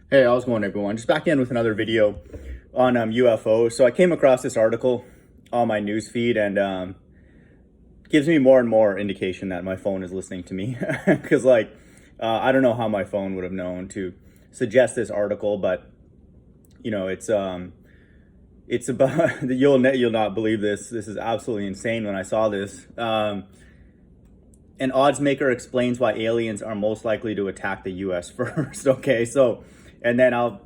Hey, how's it going, everyone? Just back in with another video on UFOs. So I came across this article on my news feed, and gives me more and more indication that my phone is listening to me. Because I don't know how my phone would have known to suggest this article, but it's about you'll not believe this. This is absolutely insane. When I saw this, an odds maker explains why aliens are most likely to attack the U.S. first. Okay, so. And then I'll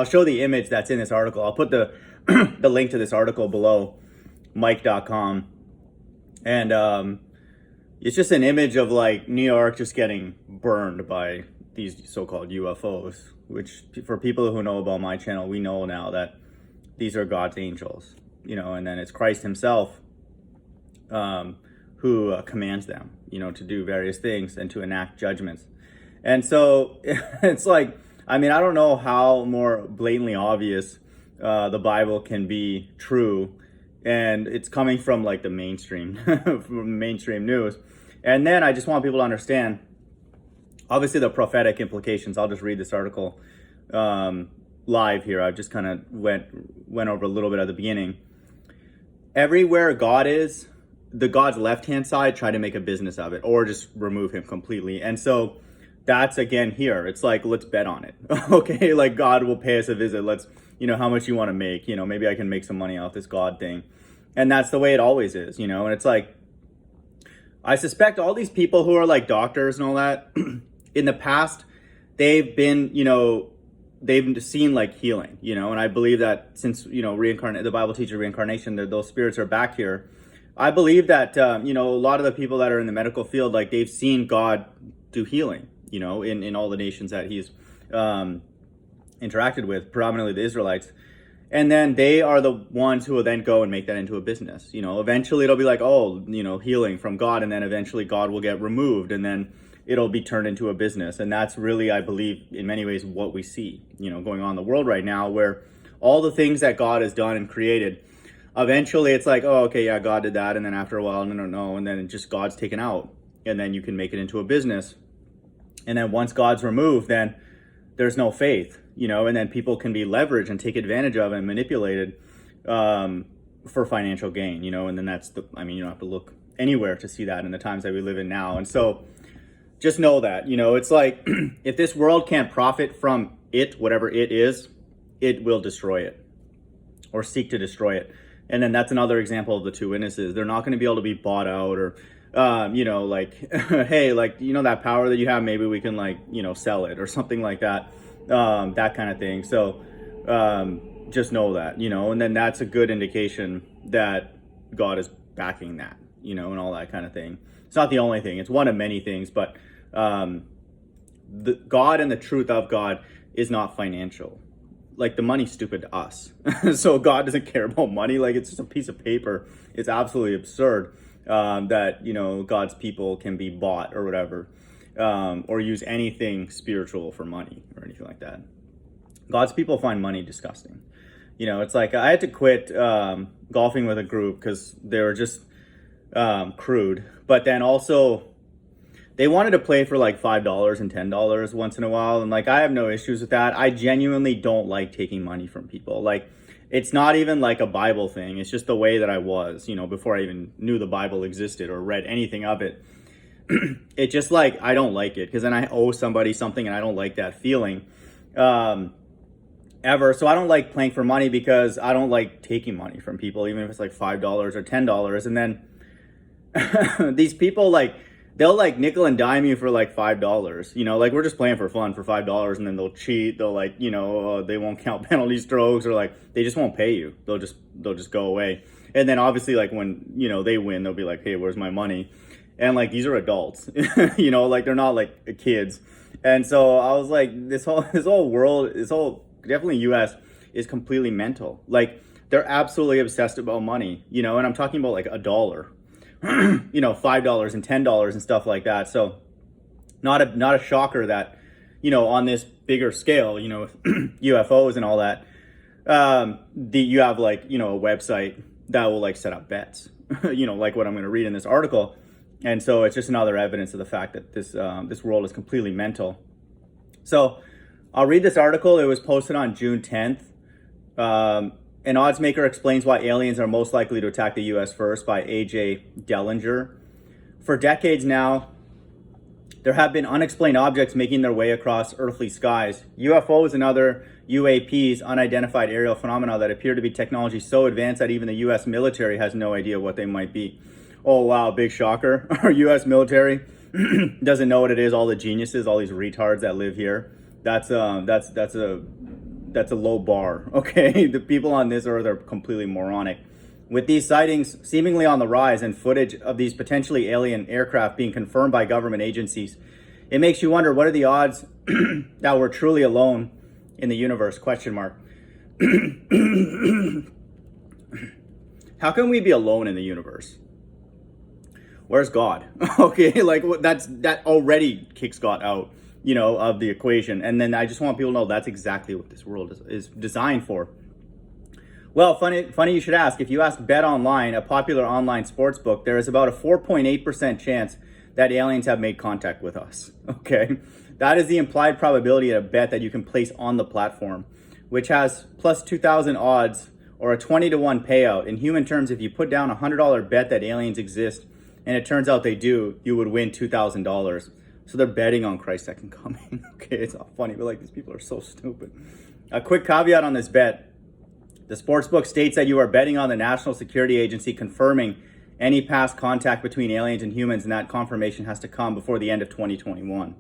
show the image that's in this article. I'll put the the link to this article below, Mike.com. And it's just an image of like New York just getting burned by these so-called UFOs, which for people who know about my channel, we know now that these are God's angels, and then it's Christ himself who commands them, to do various things and to enact judgments. And so it's like, I don't know how more blatantly obvious the Bible can be true, and it's coming from like the mainstream, from mainstream news. And then I just want people to understand, obviously, the prophetic implications. I'll just read this article live here. I've just kind of went over a little bit at the beginning. Everywhere God is, the God's left-hand side try to make a business of it, or just remove him completely. And so that's again here. It's like, let's bet on it. Okay, like God will pay us a visit. Let's, how much you want to make, maybe I can make some money off this God thing. And that's the way it always is, and it's like, I suspect all these people who are like doctors and all that, in the past, they've been, they've seen like healing, and I believe that since, the Bible teaches reincarnation, that those spirits are back here. I believe that, a lot of the people that are in the medical field, like they've seen God do healing, in all the nations that he's interacted with, predominantly the Israelites. And then they are the ones who will then go and make that into a business. Eventually it'll be like, oh, healing from God. And then eventually God will get removed, and then it'll be turned into a business. And that's really, I believe, in many ways what we see, going on in the world right now, where all the things that God has done and created, eventually it's like, oh, okay, yeah, God did that. And then after a while, no. And then just God's taken out, and then you can make it into a business. And then once God's removed, then there's no faith, and then people can be leveraged and take advantage of and manipulated for financial gain, and then that's you don't have to look anywhere to see that in the times that we live in now. And so just know that, it's like, if this world can't profit from it, whatever it is, it will destroy it or seek to destroy it. And then that's another example of the two witnesses. They're not going to be able to be bought out, or hey, that power that you have, maybe we can sell it or something like that, that kind of thing. So just know that, and then that's a good indication that God is backing that, and all that kind of thing. It's not the only thing, it's one of many things, but the God and the truth of God is not financial. Like, the money's stupid to us. So God doesn't care about money. Like, it's just a piece of paper. It's absolutely absurd that, God's people can be bought or whatever, or use anything spiritual for money or anything like that. God's people find money disgusting. It's like, I had to quit golfing with a group because they were just crude. But then also, they wanted to play for like $5 and $10 once in a while. And like, I have no issues with that. I genuinely don't like taking money from people. Like, it's not even like a Bible thing. It's just the way that I was, before I even knew the Bible existed or read anything of it. It just like, I don't like it, because then I owe somebody something, and I don't like that feeling ever. So I don't like playing for money, because I don't like taking money from people, even if it's like $5 or $10. And then these people, like, they'll like nickel and dime you for like $5, like, we're just playing for fun for $5, and then they'll cheat. They'll like, they won't count penalty strokes, or like, they just won't pay you. They'll just go away. And then obviously, like, when, they win, they'll be like, hey, where's my money? And like, these are adults, like, they're not like kids. And so I was like, this whole world, definitely US is completely mental. Like, they're absolutely obsessed about money, and I'm talking about like $1. $5 and $10 and stuff like that. So not a shocker that, on this bigger scale, with UFOs and all that, you have like, a website that will like set up bets, like what I'm going to read in this article. And so it's just another evidence of the fact that this world is completely mental. So I'll read this article. It was posted on June 10th. An odds maker explains why aliens are most likely to attack the U.S. first by A.J. Dellinger. For decades now, there have been unexplained objects making their way across earthly skies. UFOs and other UAPs, unidentified aerial phenomena that appear to be technology so advanced that even the U.S. military has no idea what they might be. Oh wow, big shocker. Our U.S. military doesn't know what it is. All the geniuses, all these retards that live here. That's a low bar. Okay, the people on this earth are completely moronic. With these sightings seemingly on the rise and footage of these potentially alien aircraft being confirmed by government agencies, it makes you wonder, what are the odds that we're truly alone in the universe? Question mark. How can we be alone in the universe? Where's God? Okay, like that already kicks God out, of the equation. And then I just want people to know that's exactly what this world is designed for. Well, funny you should ask. If you ask Bet Online, a popular online sports book, there is about a 4.8% chance that aliens have made contact with us. Okay, that is the implied probability at a bet that you can place on the platform, which has plus 2,000 odds or a 20-to-1 payout. In human terms, if you put down a $100 bet that aliens exist and it turns out they do, you would win $2,000. So they're betting on Christ's second coming. Okay, it's not funny, but like, these people are so stupid. A quick caveat on this bet. The sportsbook states that you are betting on the National Security Agency confirming any past contact between aliens and humans, and that confirmation has to come before the end of 2021.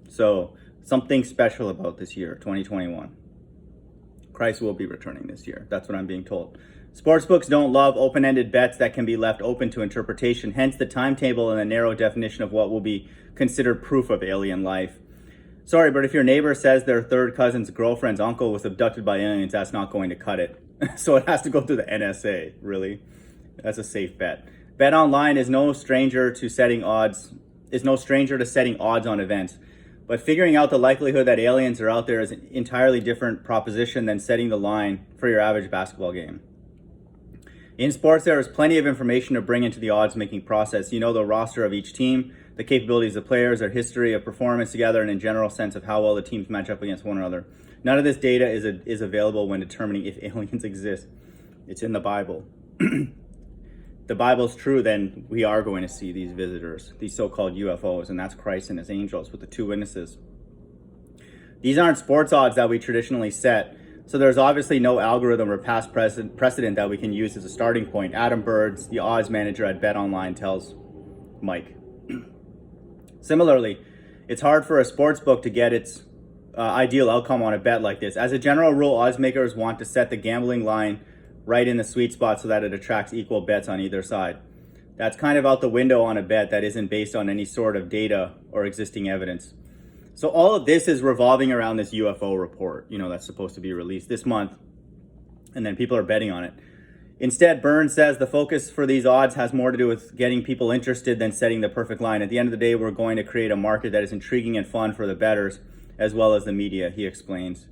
So something special about this year, 2021. Christ will be returning this year. That's what I'm being told. Sportsbooks don't love open-ended bets that can be left open to interpretation, hence the timetable and the narrow definition of what will be considered proof of alien life. Sorry, but if your neighbor says their third cousin's girlfriend's uncle was abducted by aliens, that's not going to cut it. So it has to go through the NSA, really. That's a safe bet. Bet Online is no stranger to setting odds on events. But figuring out the likelihood that aliens are out there is an entirely different proposition than setting the line for your average basketball game. In sports, there is plenty of information to bring into the odds-making process. You know the roster of each team, the capabilities of players, their history of performance together, and in general sense of how well the teams match up against one another. None of this data is available when determining if aliens exist. It's in the Bible. The Bible's true, then we are going to see these visitors, these so-called UFOs, and that's Christ and his angels with the two witnesses. These aren't sports odds that we traditionally set, so there's obviously no algorithm or past precedent that we can use as a starting point. Adam Birds, the odds manager at Bet Online, tells Mike. Similarly, it's hard for a sports book to get its ideal outcome on a bet like this. As a general rule, odds makers want to set the gambling line right in the sweet spot so that it attracts equal bets on either side. That's kind of out the window on a bet that isn't based on any sort of data or existing evidence. So all of this is revolving around this UFO report, that's supposed to be released this month, and then people are betting on it. Instead, Burns says the focus for these odds has more to do with getting people interested than setting the perfect line. At the end of the day, we're going to create a market that is intriguing and fun for the bettors as well as the media, he explains.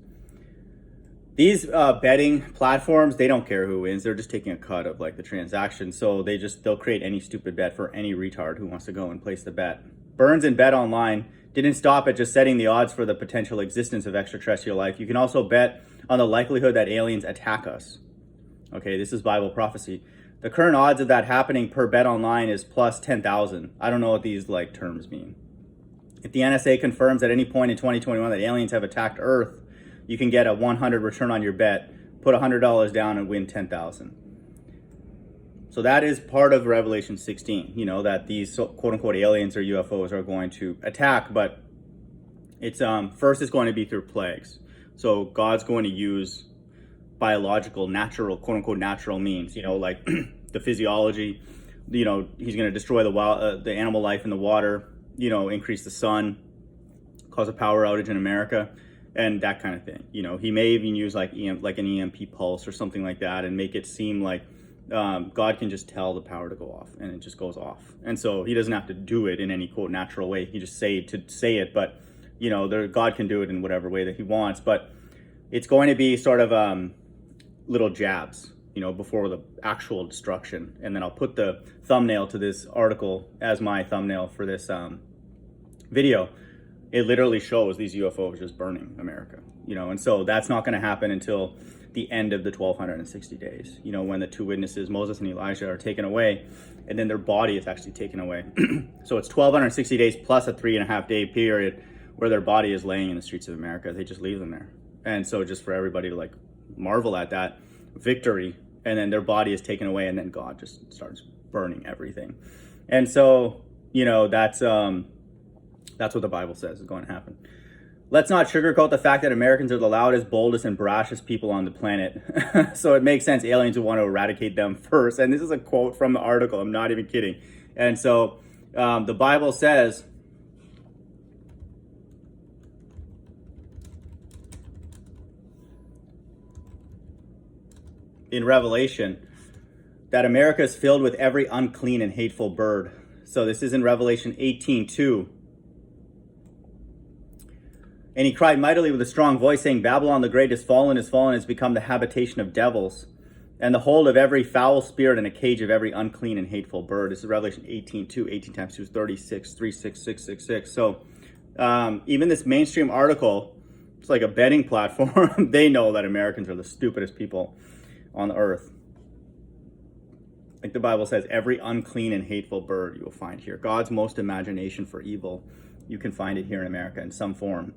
These betting platforms, they don't care who wins. They're just taking a cut of the transaction. So they'll create any stupid bet for any retard who wants to go and place the bet. Burns and Bet Online didn't stop at just setting the odds for the potential existence of extraterrestrial life. You can also bet on the likelihood that aliens attack us. Okay, this is Bible prophecy. The current odds of that happening per Bet Online is plus 10,000. I don't know what these terms mean. If the NSA confirms at any point in 2021 that aliens have attacked Earth, you can get a 100 return on your bet, put $100 down and win 10,000. So that is part of Revelation 16, that these quote unquote aliens or UFOs are going to attack, but it's first it's going to be through plagues. So God's going to use biological, natural, quote unquote natural means, like the physiology, he's going to destroy the animal life in the water, increase the sun, cause a power outage in America. And that kind of thing. He may even use like an EMP pulse or something like that and make it seem like God can just tell the power to go off and it just goes off. And so he doesn't have to do it in any quote natural way. He just say it, but God can do it in whatever way that he wants. But it's going to be sort of little jabs, before the actual destruction. And then I'll put the thumbnail to this article as my thumbnail for this video. it literally shows these UFOs just burning America, and so that's not going to happen until the end of the 1260 days, when the two witnesses, Moses and Elijah, are taken away, and then their body is actually taken away. So it's 1260 days plus a 3.5 day period where their body is laying in the streets of America. They just leave them there. And so just for everybody to like marvel at that victory, and then their body is taken away, and then God just starts burning everything. And so, that's what the Bible says is going to happen. Let's not sugarcoat the fact that Americans are the loudest, boldest, and brashest people on the planet. So it makes sense aliens would want to eradicate them first. And this is a quote from the article. I'm not even kidding. And so the Bible says, in Revelation, that America is filled with every unclean and hateful bird. So this is in Revelation 18:2. And he cried mightily with a strong voice, saying, Babylon the great is fallen, has become the habitation of devils, and the hold of every foul spirit, and a cage of every unclean and hateful bird. This is Revelation 18:2. 18 times 2 is 36, 36666. So even this mainstream article, it's like a betting platform. They know that Americans are the stupidest people on the earth. Like the Bible says, every unclean and hateful bird you will find here. God's most imagination for evil, you can find it here in America in some form.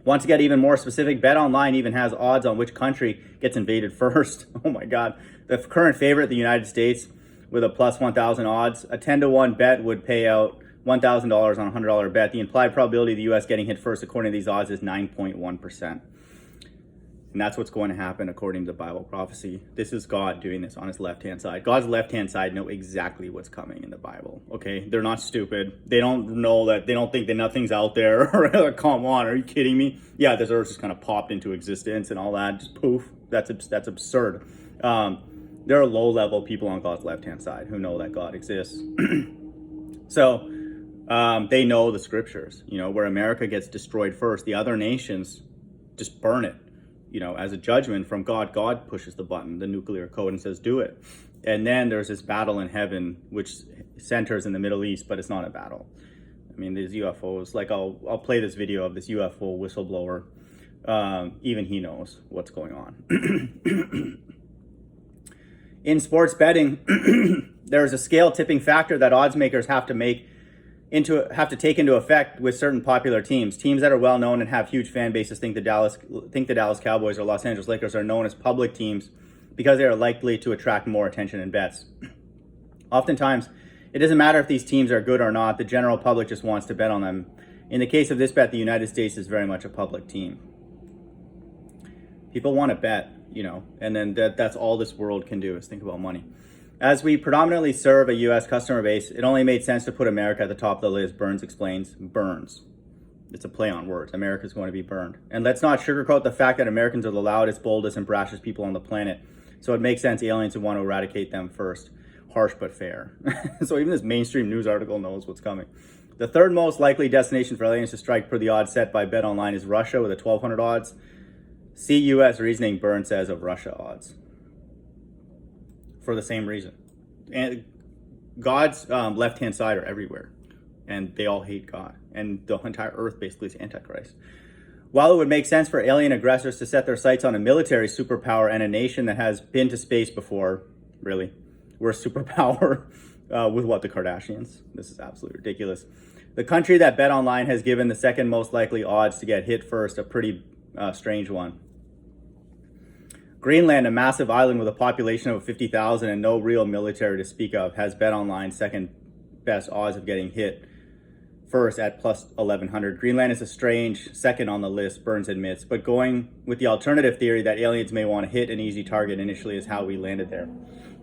Want to get even more specific? BetOnline even has odds on which country gets invaded first. Oh my God. The current favorite, the United States, with a plus 1,000 odds. A 10-to-1 bet would pay out $1,000 on a $100 bet. The implied probability of the U.S. getting hit first, according to these odds, is 9.1%. And that's what's going to happen according to the Bible prophecy. This is God doing this on his left-hand side. God's left-hand side know exactly what's coming in the Bible, okay? They're not stupid. They don't know that, they don't think that nothing's out there. Come on, are you kidding me? Yeah, this earth just kind of popped into existence and all that, just poof. That's absurd. There are low-level people on God's left-hand side who know that God exists. So they know the scriptures, where America gets destroyed first. The other nations just burn it. As a judgment from God. God pushes the button, the nuclear code, and says, do it. And then there's this battle in heaven, which centers in the Middle East, but it's not a battle. I mean, these UFOs, like I'll play this video of this UFO whistleblower. Even he knows what's going on. In sports betting, there's a scale tipping factor that odds makers have to take into effect with certain popular teams. Teams that are well known and have huge fan bases think the Dallas Cowboys or Los Angeles Lakers are known as public teams because they are likely to attract more attention and bets. Oftentimes, it doesn't matter if these teams are good or not. The general public just wants to bet on them. In the case of this bet, the United States is very much a public team. People want to bet, and then that's all this world can do is think about money. As we predominantly serve a U.S. customer base, it only made sense to put America at the top of the list. Burns explains. Burns. It's a play on words. America's going to be burned. And let's not sugarcoat the fact that Americans are the loudest, boldest, and brashest people on the planet. So it makes sense aliens would want to eradicate them first. Harsh but fair. So even this mainstream news article knows what's coming. The third most likely destination for aliens to strike per the odds set by BetOnline is Russia with a 1,200 odds. See U.S. reasoning, Burns says, of Russia odds. For the same reason. And God's left-hand side are everywhere. And they all hate God. And the entire earth basically is Antichrist. While it would make sense for alien aggressors to set their sights on a military superpower and a nation that has been to space before, really, we're a superpower with what, the Kardashians? This is absolutely ridiculous. The country that BetOnline has given the second most likely odds to get hit first, a pretty strange one. Greenland, a massive island with a population of 50,000 and no real military to speak of, has BetOnline's second best odds of getting hit first at plus 1,100. Greenland is a strange second on the list, Burns admits, but going with the alternative theory that aliens may want to hit an easy target initially is how we landed there.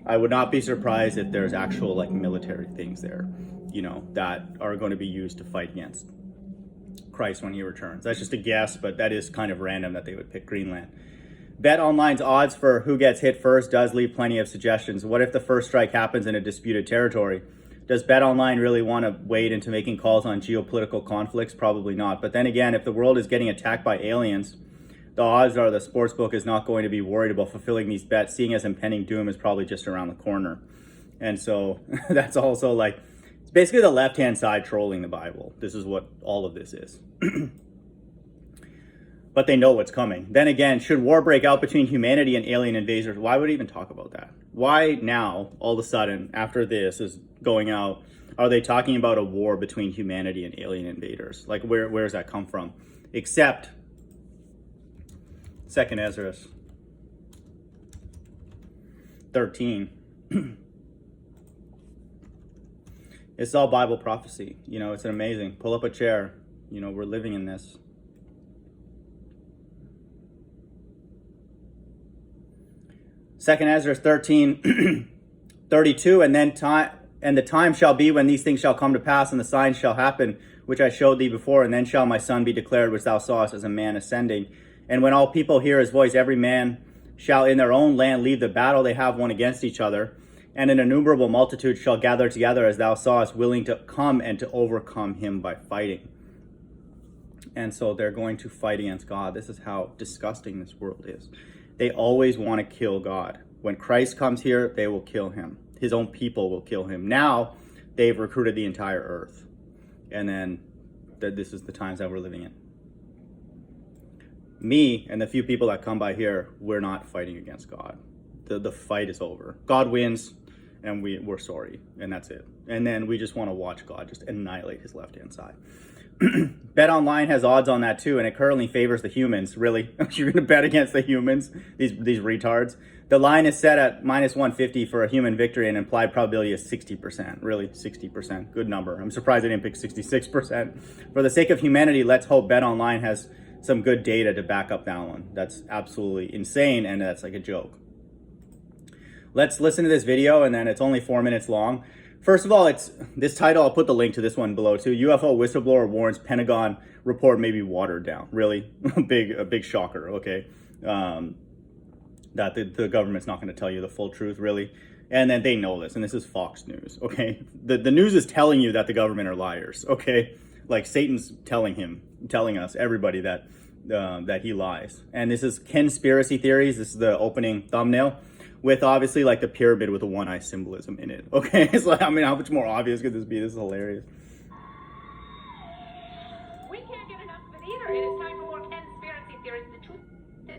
I would not be surprised if there's actual military things there, that are going to be used to fight against Christ when he returns. That's just a guess, but that is kind of random that they would pick Greenland. BetOnline's odds for who gets hit first does leave plenty of suggestions. What if the first strike happens in a disputed territory? Does BetOnline really want to wade into making calls on geopolitical conflicts? Probably not. But then again, if the world is getting attacked by aliens, the odds are the sportsbook is not going to be worried about fulfilling these bets, seeing as impending doom is probably just around the corner. And so that's also It's basically the left-hand side trolling the Bible. This is what all of this is. But they know what's coming. Then again, should war break out between humanity and alien invaders, why would we even talk about that? Why now, all of a sudden, after this is going out, are they talking about a war between humanity and alien invaders? Like, where does that come from? Except 2 Ezra 13. It's all Bible prophecy. You know, it's amazing. Pull up a chair. You know, we're living in this. 2 Ezra 13, 32, and the time shall be when these things shall come to pass, and the signs shall happen, which I showed thee before, and then shall my son be declared, which thou sawest as a man ascending. And when all people hear his voice, every man shall in their own land leave the battle they have one against each other, and an innumerable multitude shall gather together, as thou sawest, willing to come and to overcome him by fighting. And so they're going to fight against God. This is how disgusting this world is. They always want to kill God. When Christ comes here, they will kill him. His own people will kill him. Now, they've recruited the entire earth. And then, this is the times that we're living in. Me and the few people that come by here, we're not fighting against God. The fight is over. God wins, and we're sorry. And that's it. And then we just want to watch God just annihilate his left-hand side. Bet Online has odds on that too, and it currently favors the humans. Really? You're going to bet against the humans? These retards? The line is set at minus 150 for a human victory, and implied probability is 60%. Really? 60%. Good number. I'm surprised they didn't pick 66%. For the sake of humanity, let's hope Bet Online has some good data to back up that one. That's absolutely insane, and that's like a joke. Let's listen to this video, and then it's only 4 minutes long. First of all, it's this title. I'll put the link to this one below too. UFO whistleblower warns Pentagon report may be watered down. Really, a big shocker. Okay, that the government's not going to tell you the full truth, really, and then they know this, and this is Fox News. Okay, the news is telling you that the government are liars. Okay, like Satan's telling us, everybody that that he lies, and this is conspiracy theories. This is the opening thumbnail, with obviously like the pyramid with a one-eye symbolism in it. Okay, it's like, I mean, how much more obvious could this be? This is hilarious. We can't get enough of it either. It is time for more conspiracy theories. The truth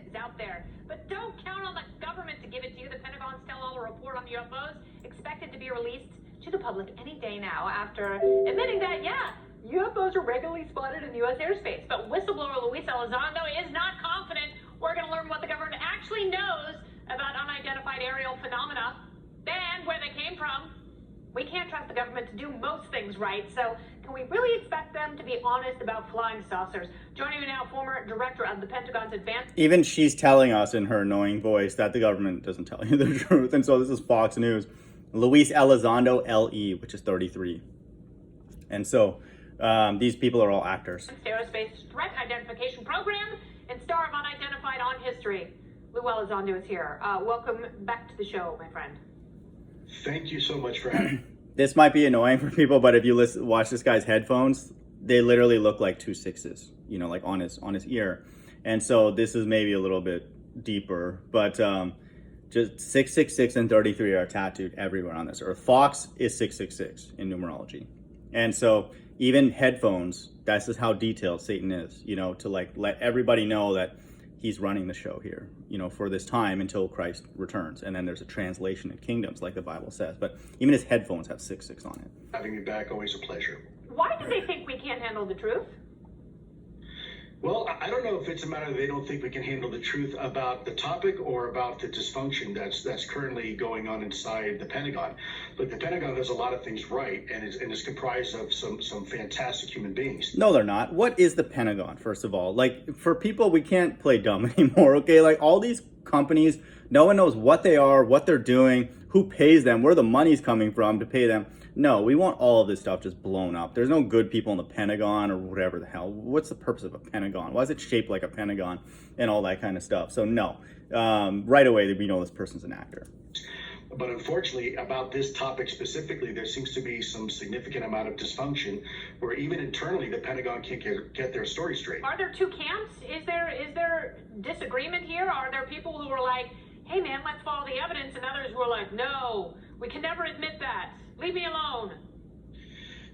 is out there. But don't count on the government to give it to you. The Pentagon's tell-all report on UFOs expected to be released to the public any day now, after admitting that, yeah, UFOs are regularly spotted in U.S. airspace. But whistleblower Luis Elizondo is not confident we're going to learn what the government actually knows about unidentified aerial phenomena and where they came from. We can't trust the government to do most things right, so can we really expect them to be honest about flying saucers? Joining me now, former director of the Pentagon's Advanced... Even she's telling us in her annoying voice that the government doesn't tell you the truth, and so this is Fox News. Luis Elizondo, L.E., which is 33. And so these people are all actors. Aerospace Threat Identification Program and star of Unidentified on History. Lou Elizondo is here. Welcome back to the show, my friend. Thank you so much for having me. This might be annoying for people, but if you watch this guy's headphones, they literally look like 2 6s, you know, like on his ear. And so this is maybe a little bit deeper, but just 666 and 33 are tattooed everywhere on this earth. Fox is 666 in numerology. And so even headphones, that's just how detailed Satan is, you know, to like let everybody know that he's running the show here, you know, for this time until Christ returns. And then there's a translation in kingdoms, like the Bible says. But even his headphones have 666 on it. Having me back, always a pleasure. Why do they think we can't handle the truth? Well, I don't know if it's a matter that they don't think we can handle the truth about the topic or about the dysfunction that's currently going on inside the Pentagon. But the Pentagon does a lot of things right, and is comprised of some fantastic human beings. No, they're not. What is the Pentagon, first of all? Like, for people, we can't play dumb anymore, okay? Like, all these companies, no one knows what they are, what they're doing, who pays them, where the money's coming from to pay them. No, we want all of this stuff just blown up. There's no good people in the Pentagon or whatever the hell. What's the purpose of a Pentagon? Why is it shaped like a Pentagon and all that kind of stuff? So no, right away we know this person's an actor. But unfortunately, about this topic specifically, there seems to be some significant amount of dysfunction where even internally the Pentagon can't get their story straight. Are there two camps? Is there disagreement here? Are there people who are like, hey man, let's follow the evidence, and others who are like, no, we can never admit that. Leave me alone.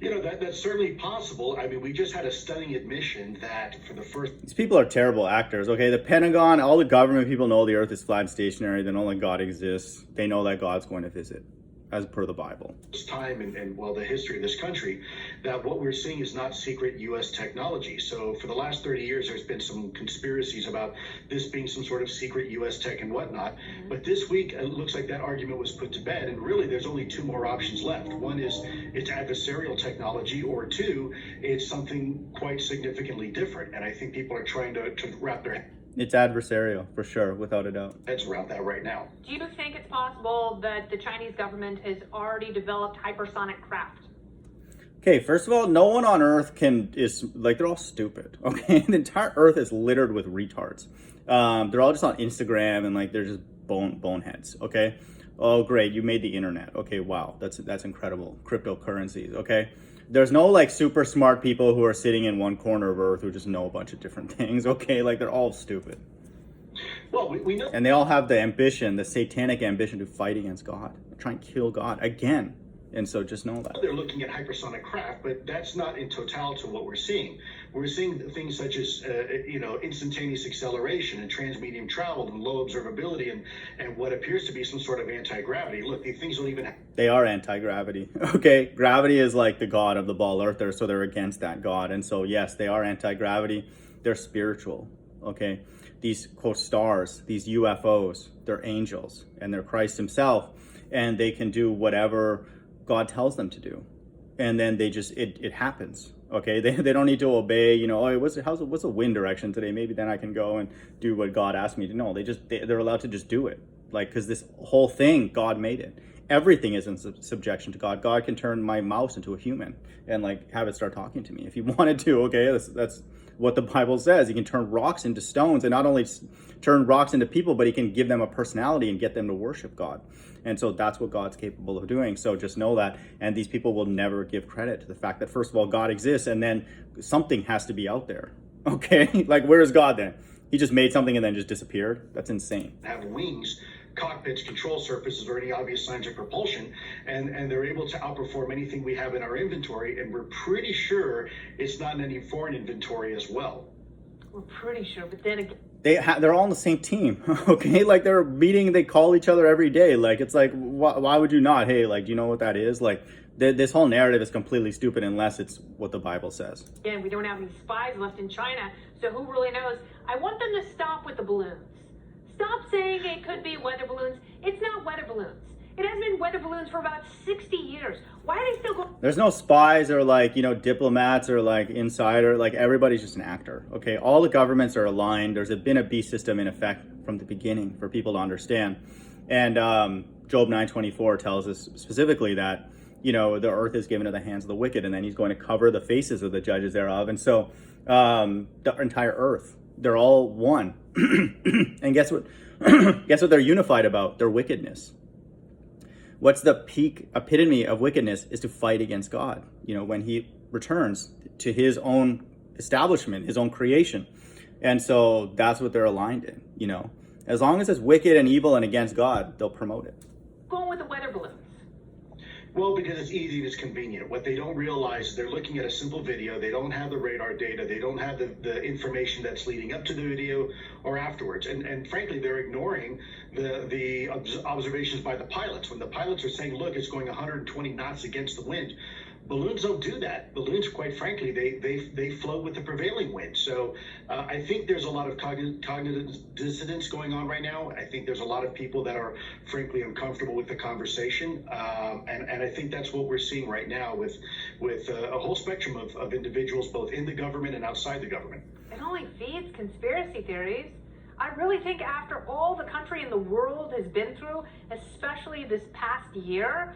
That's certainly possible. I mean, we just had a stunning admission that for the first These people are terrible actors, okay? The Pentagon, all the government people know the earth is flat and stationary. They know that God exists. They know that God's going to visit, as per the Bible. time and well, the history of this country, that what we're seeing is not secret U.S. technology. So for the last 30 years, there's been some conspiracies about this being some sort of secret U.S. tech and whatnot. But this week, it looks like that argument was put to bed. And really, there's only two more options left. One is it's adversarial technology, or two, it's something quite significantly different. And I think people are trying to wrap their It's adversarial, for sure, without a doubt. heads around that right now. Do you think it's possible that the Chinese government has already developed hypersonic craft? Okay, first of all, no one on Earth they're all stupid, okay? The entire Earth is littered with retards. They're all just on Instagram and they're just boneheads, okay? Oh, great, you made the internet. Okay, wow, that's incredible. Cryptocurrencies, okay? There's no super smart people who are sitting in one corner of Earth who just know a bunch of different things, okay? They're all stupid. Well, we know. And they all have the ambition, the satanic ambition to fight against God, try and kill God again. And so just know that. They're looking at hypersonic craft, but that's not in total to what we're seeing. We're seeing things such as, instantaneous acceleration and transmedium travel and low observability and what appears to be some sort of anti-gravity. Look, these things don't even... They are anti-gravity, okay? Gravity is like the god of the ball earther, so they're against that god. And so, yes, they are anti-gravity. They're spiritual, okay? These, quote, stars, these UFOs, they're angels, and they're Christ himself, and they can do whatever God tells them to do. And then they just, it happens, okay? They don't need to obey, what's the wind direction today? Maybe then I can go and do what God asked me to. No, they're allowed to just do it. Because this whole thing, God made it. Everything is in subjection to God. God can turn my mouse into a human and have it start talking to me if he wanted to, okay? That's what the Bible says. He can turn rocks into stones, and not only turn rocks into people, but he can give them a personality and get them to worship God. And so that's what God's capable of doing. So just know that. And these people will never give credit to the fact that, first of all, God exists, and then something has to be out there, okay? Where is God then? He just made something and then just disappeared? That's insane. Have wings, cockpits, control surfaces, or any obvious signs of propulsion, and they're able to outperform anything we have in our inventory, and we're pretty sure it's not in any foreign inventory as well. We're pretty sure, but then again... They're all on the same team, okay? They're meeting, they call each other every day. It's why would you not? Hey, do you know what that is? This whole narrative is completely stupid unless it's what the Bible says. Again, we don't have any spies left in China, so who really knows? I want them to stop with the balloons. Stop saying it could be weather balloons. It's not weather balloons. It has been weather balloons for about 60 years. Why are they still going? There's no spies or diplomats or insider. Everybody's just an actor, okay? All the governments are aligned. There's been a beast system in effect from the beginning for people to understand. And Job 9:24 tells us specifically that, the earth is given to the hands of the wicked, and then he's going to cover the faces of the judges thereof. And so the entire earth, they're all one. And guess what? Guess what they're unified about? Their wickedness. What's the peak epitome of wickedness is to fight against God, when he returns to his own establishment, his own creation. And so that's what they're aligned in, As long as it's wicked and evil and against God, they'll promote it. Going with the weather balloons. Well, because it's easy and it's convenient. What they don't realize is they're looking at a simple video. They don't have the radar data. They don't have the information that's leading up to the video or afterwards. And frankly, they're ignoring the observations by the pilots. When the pilots are saying, look, it's going 120 knots against the wind. Balloons don't do that. Balloons, quite frankly, they float with the prevailing wind. So I think there's a lot of cognitive dissonance going on right now. I think there's a lot of people that are, frankly, uncomfortable with the conversation. And I think that's what we're seeing right now with a whole spectrum of individuals, both in the government and outside the government. It only feeds conspiracy theories. I really think after all the country and the world has been through, especially this past year,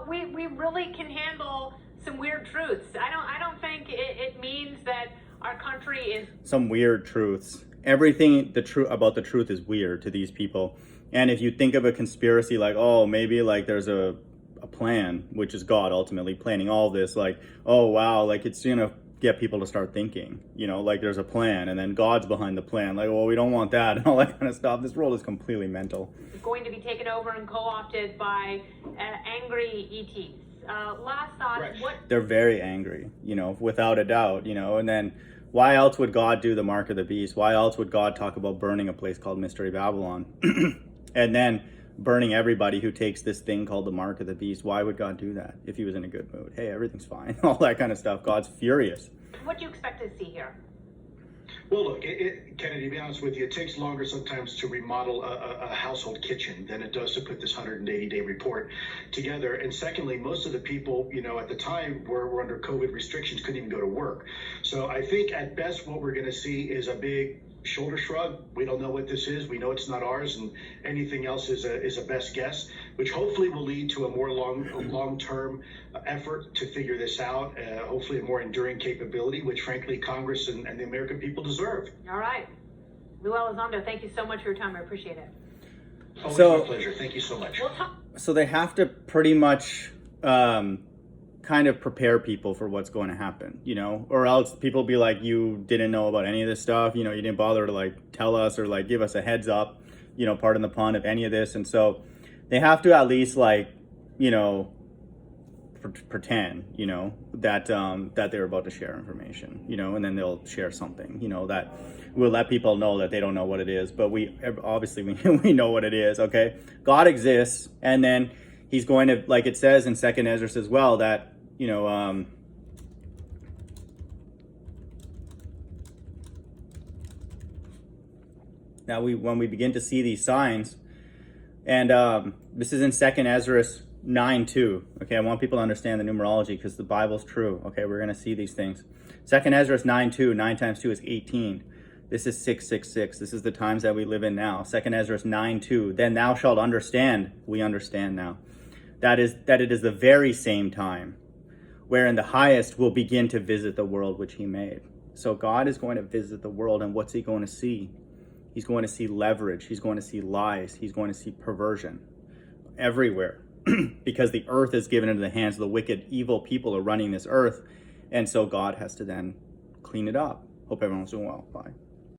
we really can handle some weird truths. I don't think it means that our country is... Some weird truths. Everything about the truth is weird to these people. And if you think of a conspiracy maybe there's a plan, which is God ultimately planning all this, oh wow, it's gonna get people to start thinking, there's a plan, and then God's behind the plan, we don't want that, and all that kind of stuff. This world is completely mental. It's going to be taken over and co-opted by angry ETs. Last thought, Right. what They're very angry, without a doubt, and then why else would God do the mark of the beast? Why else would God talk about burning a place called Mystery Babylon and then burning everybody who takes this thing called the mark of the beast? Why would God do that if he was in a good mood? Hey, everything's fine, all that kind of stuff. God's furious. what do you expect to see here? Well, look, Kennedy, to be honest with you, it takes longer sometimes to remodel a household kitchen than it does to put this 180-day report together. And secondly, most of the people, at the time were under COVID restrictions, couldn't even go to work. So I think at best what we're going to see is a big shoulder shrug. We don't know what this is. We know it's not ours, and anything else is a best guess, which hopefully will lead to a more long-term effort to figure this out. Hopefully, a more enduring capability, which frankly Congress and the American people deserve. All right. Lou Elizondo, thank you so much for your time. I appreciate it. Always So- my pleasure. Thank you so much. We'll talk. So they have to pretty much kind of prepare people for what's going to happen, or else people be like, you didn't know about any of this stuff, you didn't bother to tell us or give us a heads up, pardon the pun, of any of this. And so they have to at least pretend, that they're about to share information, and then they'll share something, that will let people know that they don't know what it is. But we know what it is. Okay. God exists. And then he's going to, like it says in 2nd Ezra as well, that, that when we begin to see these signs, and this is in 2nd Ezra 9:2. Okay, I want people to understand the numerology because the Bible's true. Okay, we're going to see these things. 2nd Ezra 9:2, 9 times 2 is 18. This is 666. This is the times that we live in now. 2nd Ezra 9:2. Then thou shalt understand. We understand now. That it is the very same time wherein the highest will begin to visit the world which he made. So God is going to visit the world, and what's he going to see? He's going to see leverage. He's going to see lies. He's going to see perversion everywhere because the earth is given into the hands of the wicked, evil people who are running this earth. And so God has to then clean it up. Hope everyone's doing well. Bye.